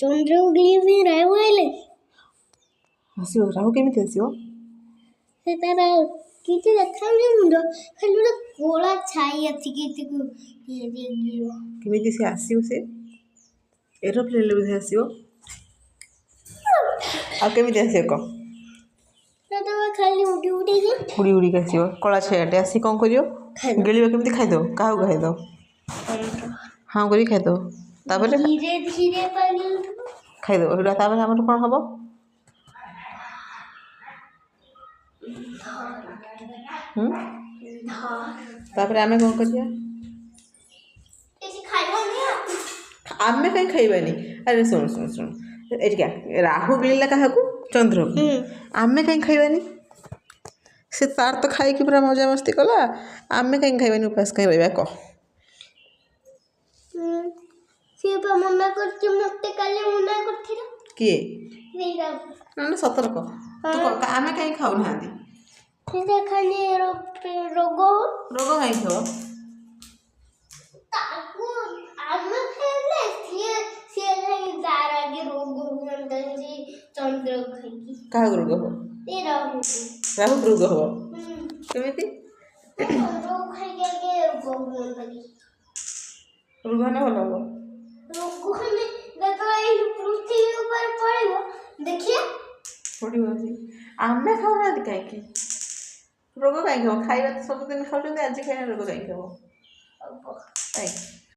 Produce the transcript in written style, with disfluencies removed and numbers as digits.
ଚନ୍ଦ୍ର ଉଗଲି ରାହୁ ଆଇଲେ ଆସିବ ରାହୁ କେମିତି ଆସିବ? ସେ ତାର କିଛି ଦେଖାଯାଉନି ମୁଣ୍ଡ ଖାଲି ଗୋଟେ କଳା ଛାଇ ଅଛି କିଛି କେମିତି ସେ ଆସିବ? ସେ ଏରୋପ୍ଲେନ୍ରେ ବୋଧେ ଆସିବ। ଆଉ କେମିତି ଆସିବ କହ? ଖାଲି ଉଡ଼ି ଉଡ଼ିକି ଉଡ଼ି ଉଡ଼ିକି ଆସିବ କଳା ଛାୟାଟେ ଆସି କ'ଣ କରିବ? ଗିଳିବ କେମିତି? ଖାଇଦେବ। କାହାକୁ ଖାଇଦେବ? ହଁ କରିକି ଖାଇଦେବ। ତାପରେ ଧୀରେ ଧୀରେ ଖାଇଦେବ ସେଇଟା। ତାପରେ ଆମର କ'ଣ ହେବ? ତାପରେ ଆମେ କ'ଣ କରିବା? ଆମେ କାହିଁ ଖାଇବାନି? ଆରେ ଶୁଣ ଶୁଣ ଶୁଣ ଏଠିକା ରାହୁ ଗିଳିଲା କାହାକୁ? ଚନ୍ଦ୍ରକୁ। ଆମେ କାହିଁ ଖାଇବାନି? ସେ ତାର ତ ଖାଇକି ପୁରା ମଜାମସ୍ତି କଲା। ଆମେ କାହିଁ ଖାଇବାନି? ଉପାସ କାହିଁ ରହିବା କହ? ସିଏ ବା ମନା କରିଛି ମୋତେ କାଲି ମନା କରିଥିଲା। କିଏ? ନା ସତର୍କ ଆମେ କାହିଁ ଖାଉନାହାନ୍ତି? ଖାଲି ରୋଗ ରୋଗ କାହିଁକି ହେବ? ତାକୁ ଆମେ ଖାଇଲେ ସିଏ ତାର ଆଗେ ରୋଗ ହୁଅନ୍ତା ଚନ୍ଦ୍ର ଖାଇକି। କାହାକୁ ରୋଗ ହେବ? ରାହୁକୁ ରୋଗ ହେବ। କେମିତି? ଚନ୍ଦ୍ର ଖାଇକି ଆଗେ ରୋଗ ହୁଅନ୍ତା। ରୋଗ ହେଲେ ଭଲ ହେବ। ରୋଗ ହେଲେ ଯେତେବେଳେ ପୃଥିବୀ ଉପରେ ପଡ଼ିବ ଦେଖିବା ପଡ଼ିବ। ଆମେ ଖାଉନାହାନ୍ତି କାହିଁକି? ରୋଗ କାହିଁକି ହେବ? ଖାଇବା ତ ସବୁଦିନ ଖାଉଛନ୍ତି, ଆଜି ଖାଇବା ରୋଗ କାହିଁକି ହେବ? କାହିଁକି?